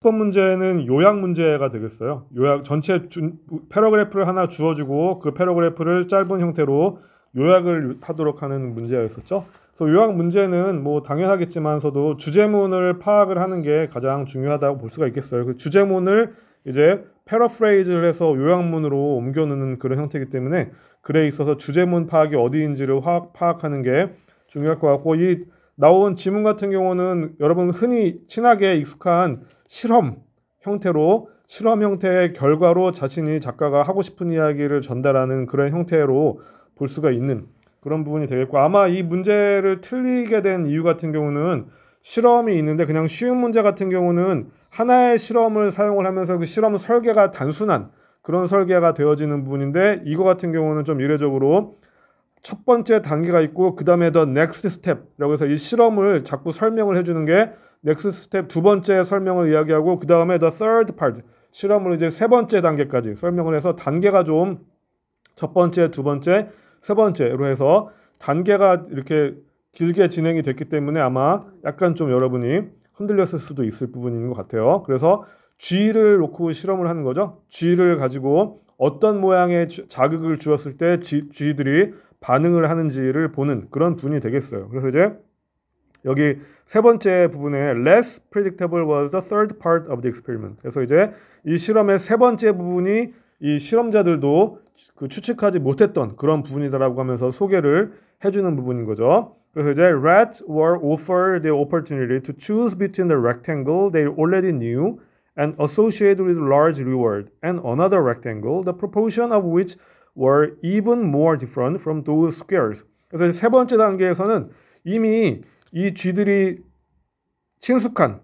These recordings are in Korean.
번 문제는 요약 문제가 되겠어요. 요약 전체 패러그래프를 하나 주어지고 그 패러그래프를 짧은 형태로 요약을 하도록 하는 문제였었죠. 그래서 요약 문제는 뭐 당연하겠지만서도 주제문을 파악을 하는 게 가장 중요하다고 볼 수가 있겠어요. 그 주제문을 이제 패러프레이즈를 해서 요약문으로 옮겨놓는 그런 형태이기 때문에 글에 있어서 주제문 파악이 어디인지를 파악하는 게 중요할 것 같고, 이 나온 지문 같은 경우는 여러분 흔히 친하게 익숙한 실험 실험 형태의 결과로 자신이 작가가 하고 싶은 이야기를 전달하는 그런 형태로 볼 수가 있는 그런 부분이 되겠고, 아마 이 문제를 틀리게 된 이유 같은 경우는 실험이 있는데 그냥 쉬운 문제 같은 경우는 하나의 실험을 사용을 하면서 그 실험 설계가 단순한 그런 설계가 되어지는 부분인데, 이거 같은 경우는 좀 이례적으로 첫 번째 단계가 있고 그 다음에 the next step라고 해서 이 실험을 자꾸 설명을 해주는 게 next step, 두 번째 설명을 이야기하고 그 다음에 the third part, 실험을 이제 세 번째 단계까지 설명을 해서 단계가 좀 첫 번째, 두 번째, 세 번째로 해서 단계가 이렇게 길게 진행이 됐기 때문에 아마 약간 좀 여러분이 흔들렸을 수도 있을 부분인 것 같아요. 그래서 G를 놓고 실험을 하는 거죠. G를 가지고 어떤 모양의 자극을 주었을 때 G들이 반응을 하는지를 보는 그런 부분이 되겠어요. 그래서 이제 여기 세 번째 부분에 less predictable was the third part of the experiment. 그래서 이제 이 실험의 세 번째 부분이 이 실험자들도 그 추측하지 못했던 그런 부분이다라고 하면서 소개를 해주는 부분인 거죠. 그래서 이제 rats were offered the opportunity to choose between the rectangle they already knew and associated with large reward and another rectangle, the proportion of which were even more different from those squares. 그래서 세 번째 단계에서는 이미 이 쥐들이 친숙한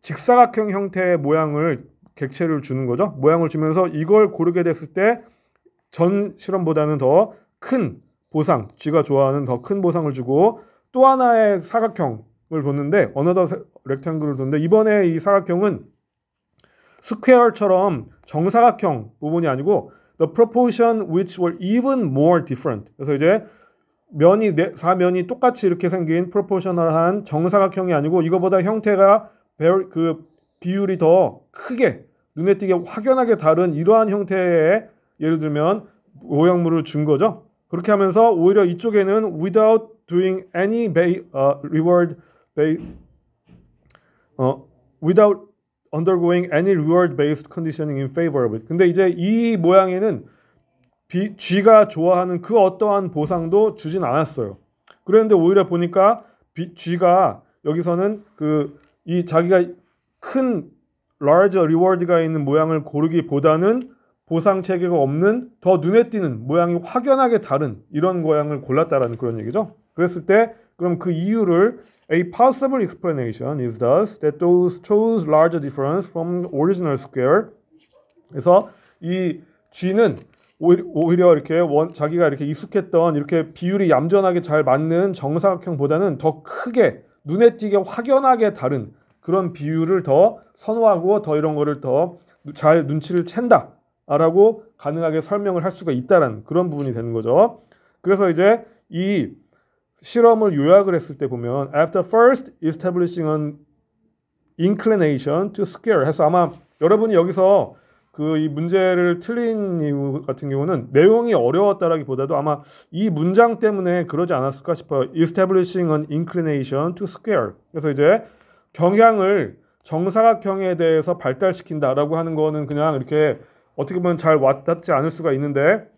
직사각형 형태의 모양을 객체를 주는 거죠. 모양을 주면서 이걸 고르게 됐을 때 전 실험보다는 더 큰 보상, 쥐가 좋아하는 더 큰 보상을 주고 또 하나의 사각형을 뒀는데 another rectangle을 뒀는데 이번에 이 사각형은 스퀘어처럼 정사각형 부분이 아니고 the proportion which were even more different. 그래서 이제 면이 사면이 똑같이 이렇게 생긴 프로포셔널한 정사각형이 아니고 이거보다 형태가 그 비율이 더 크게 눈에 띄게 확연하게 다른 이러한 형태의 예를 들면 오형물을 준 거죠. 그렇게 하면서 오히려 이쪽에는 without doing any without undergoing any reward based conditioning in favor of it. 근데 이제 이 모양에는 쥐가 좋아하는 그 어떠한 보상도 주진 않았어요. 그런데 오히려 보니까 쥐가 여기서는 이 자기가 큰 large reward가 있는 모양을 고르기보다는 보상 체계가 없는 더 눈에 띄는 모양이 확연하게 다른 이런 모양을 골랐다라는 그런 얘기죠. 그랬을 때 그럼 그 이유를 A possible explanation is thus that those chose larger difference from original square. 그래서 이 쥐는 오히려 이렇게 자기가 이렇게 익숙했던 이렇게 비율이 얌전하게 잘 맞는 정사각형보다는 더 크게 눈에 띄게 확연하게 다른 그런 비율을 더 선호하고 더 이런 거를 더 잘 눈치를 챈다라고 가능하게 설명을 할 수가 있다라는 그런 부분이 되는 거죠. 그래서 이제 이 실험을 요약을 했을 때 보면 after first establishing an inclination to scare 해서 아마 여러분이 여기서 이 문제를 틀린 이유 같은 경우는 내용이 어려웠다라기보다도 아마 이 문장 때문에 그러지 않았을까 싶어요. establishing an inclination to scare. 그래서 이제 경향을 정사각형에 대해서 발달시킨다라고 하는 거는 그냥 이렇게 어떻게 보면 잘 와닿지 않을 수가 있는데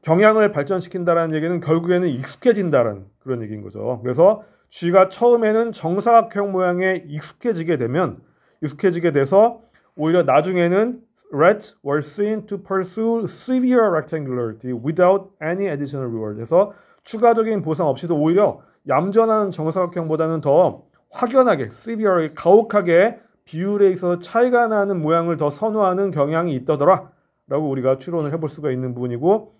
경향을 발전시킨다라는 얘기는 결국에는 익숙해진다라는 그런 얘기인 거죠. 그래서 쥐가 처음에는 정사각형 모양에 익숙해지게 돼서 오히려 나중에는 rats were seen to pursue severe rectangularity without any additional reward. 그래서 추가적인 보상 없이도 오히려 얌전한 정사각형보다는 더 확연하게, severe, 가혹하게 비율에 있어서 차이가 나는 모양을 더 선호하는 경향이 있더라 라고 우리가 추론을 해볼 수가 있는 부분이고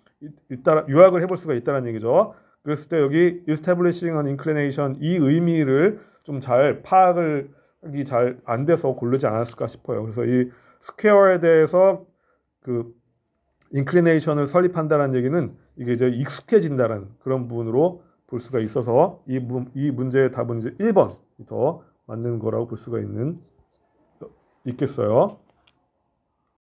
요약을 해볼 수가 있다는 얘기죠. 그랬을 때 여기 establishing an inclination 이 의미를 좀 잘 파악을 하기 잘 안 돼서 고르지 않았을까 싶어요. 그래서 이 스퀘어에 대해서 inclination을 설립한다는 얘기는 이게 이제 익숙해진다는 그런 부분으로 볼 수가 있어서 이 문제의 답은 이제 1번이 더 맞는 거라고 볼 수가 있는 있겠어요?